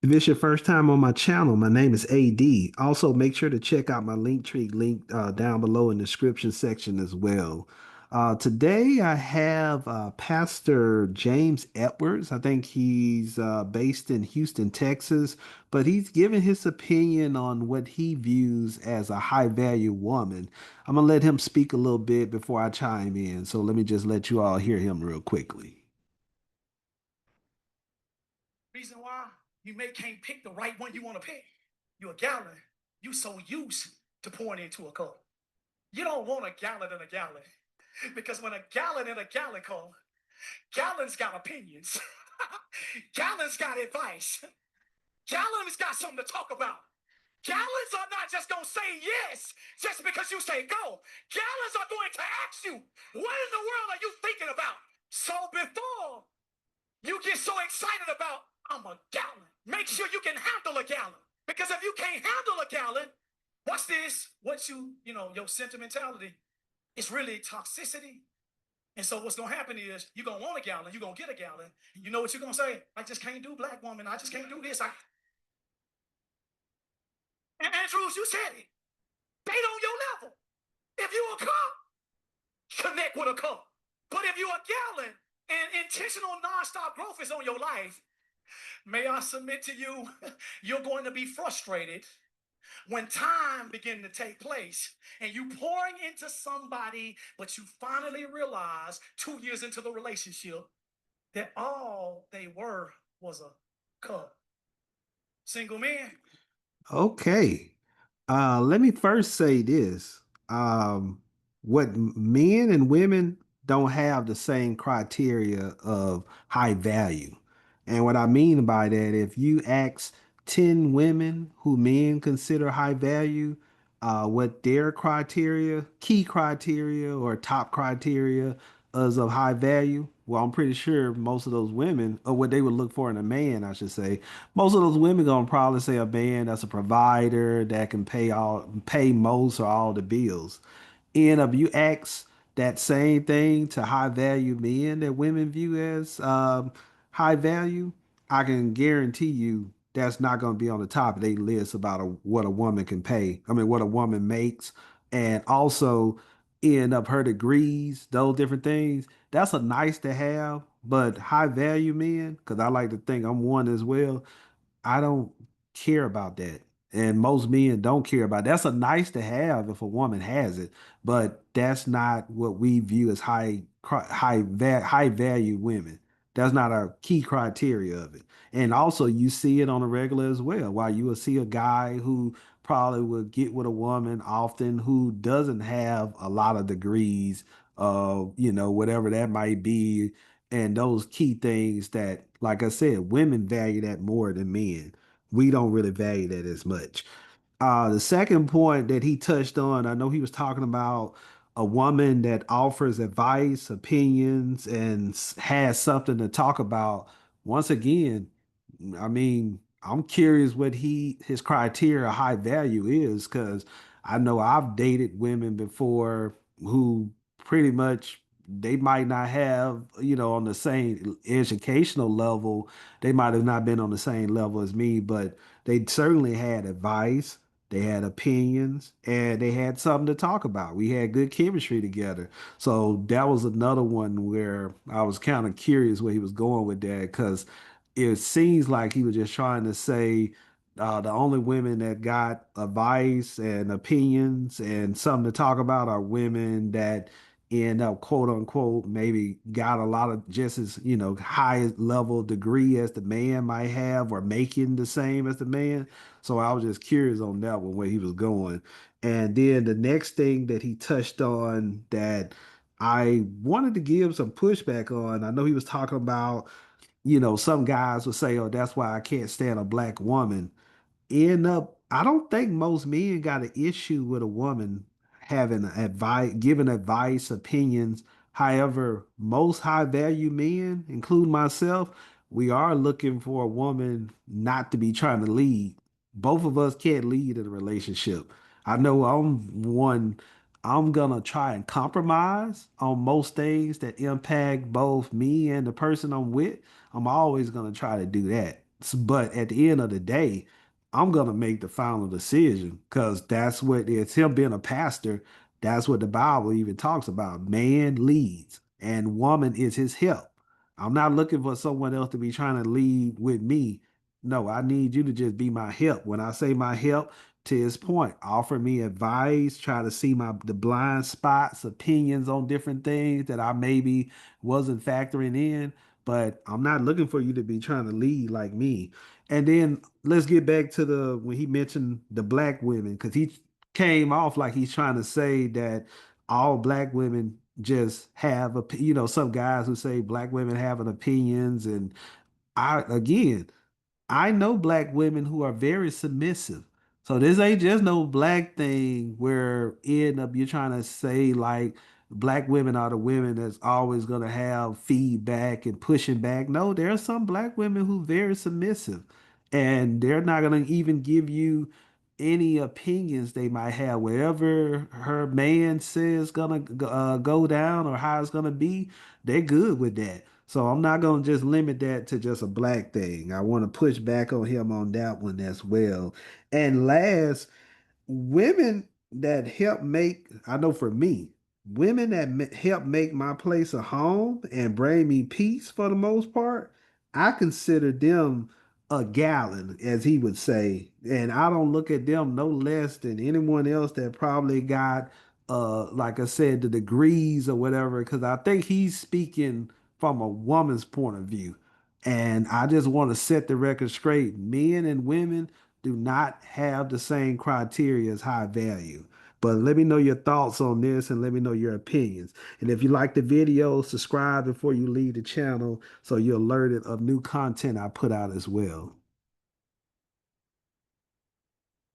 If it's your first time on my channel, my name is AD. Also, make sure to check out my link tree link down below in the description section as well. Today, I have Pastor James Edwards. I think he's based in Houston, Texas, but he's giving his opinion on what he views as a high value woman. I'm going to let him speak a little bit before I chime in. So let me just let you all hear him real quickly. Reason why you may can't pick the right one you want to pick. You're a gallon. You so used to pouring into a cup. You don't want a gallon in a gallon. Because when a gallon in a gallon come, gallons got opinions. Gallons got advice. Gallons got something to talk about. Gallons are not just going to say yes just because you say go. Gallons are going to ask you, what in the world are you thinking about? So before you get so excited about, I'm a gallon. Make sure you can handle a gallon. Because if you can't handle a gallon, watch this. Your sentimentality is really toxicity. And so what's going to happen is you're going to want a gallon. You're going to get a gallon. And you know what you're going to say? I just can't do black woman. I just can't do this. And Andrews, you said it. They on your level. If you a cup, connect with a cup. But if you a gallon and intentional nonstop growth is on your life, may I submit to you, you're going to be frustrated when time begin to take place and you pouring into somebody, but you finally realize 2 years into the relationship that all they were was a cup. Single men. Okay. Let me first say this. What men and women don't have the same criteria of high value. And what I mean by that, if you ask 10 women who men consider high value, what their criteria, key criteria or top criteria is of high value, well, I'm pretty sure most of those women, or what they would look for in a man, I should say, most of those women gonna probably say a man that's a provider that can pay most or all the bills. And if you ask that same thing to high value men that women view as high value, I can guarantee you that's not going to be on the top of their list about what a woman can pay. I mean, what a woman makes, and also end up her degrees, those different things. That's a nice to have, but high value men, because I like to think I'm one as well. I don't care about that. And most men don't care about it. That's a nice to have if a woman has it, but that's not what we view as high value women. That's not a key criteria of it. And also you see it on a regular as well. While you will see a guy who probably will get with a woman often who doesn't have a lot of degrees of, whatever that might be, and those key things that, like I said, women value that more than men. We don't really value that as much. The second point that he touched on, I know he was talking about a woman that offers advice, opinions, and has something to talk about. Once again, I mean, I'm curious what his criteria of high value is, because I know I've dated women before who pretty much they might not have, on the same educational level, they might have not been on the same level as me, but they certainly had advice, they had opinions, and they had something to talk about. We had good chemistry together. So that was another one where I was kind of curious where he was going with that, because it seems like he was just trying to say the only women that got advice and opinions and something to talk about are women that end up, quote unquote, maybe got a lot of just as, high level degree as the man might have, or making the same as the man. So I was just curious on that one, where he was going. And then the next thing that he touched on that I wanted to give some pushback on, I know he was talking about, some guys would say, oh, that's why I can't stand a black woman. I don't think most men got an issue with a woman having advice, giving advice, opinions. However, most high value men, including myself, we are looking for a woman not to be trying to lead. Both of us can't lead in a relationship. I know I'm gonna try and compromise on most things that impact both me and the person I'm with. I'm always gonna try to do that. But at the end of the day, I'm gonna make the final decision because that's what it's him being a pastor. That's what the Bible even talks about. Man leads, and woman is his help. I'm not looking for someone else to be trying to lead with me. No, I need you to just be my help. When I say my help, to his point, offer me advice, try to see the blind spots, opinions on different things that I maybe wasn't factoring in, but I'm not looking for you to be trying to lead like me. And then let's get back to the when he mentioned the black women, because he came off like he's trying to say that all black women just have a, some guys who say black women having opinions. And again, I know black women who are very submissive. So this ain't just no black thing where end up you're trying to say like black women are the women that's always gonna have feedback and pushing back. No, there are some black women who very submissive and they're not gonna even give you any opinions they might have. Wherever her man says gonna go down or how it's gonna be, they're good with that. So I'm not gonna just limit that to just a black thing. I want to push back on him on that one as well. And last, women that help make, I know for me, women that help make my place a home and bring me peace for the most part, I consider them a gallon, as he would say. And I don't look at them no less than anyone else that probably got, like I said, the degrees or whatever, because I think he's speaking from a woman's point of view. And I just want to set the record straight. Men and women do not have the same criteria as high value. But let me know your thoughts on this and let me know your opinions. And if you like the video, subscribe before you leave the channel so you're alerted of new content I put out as well.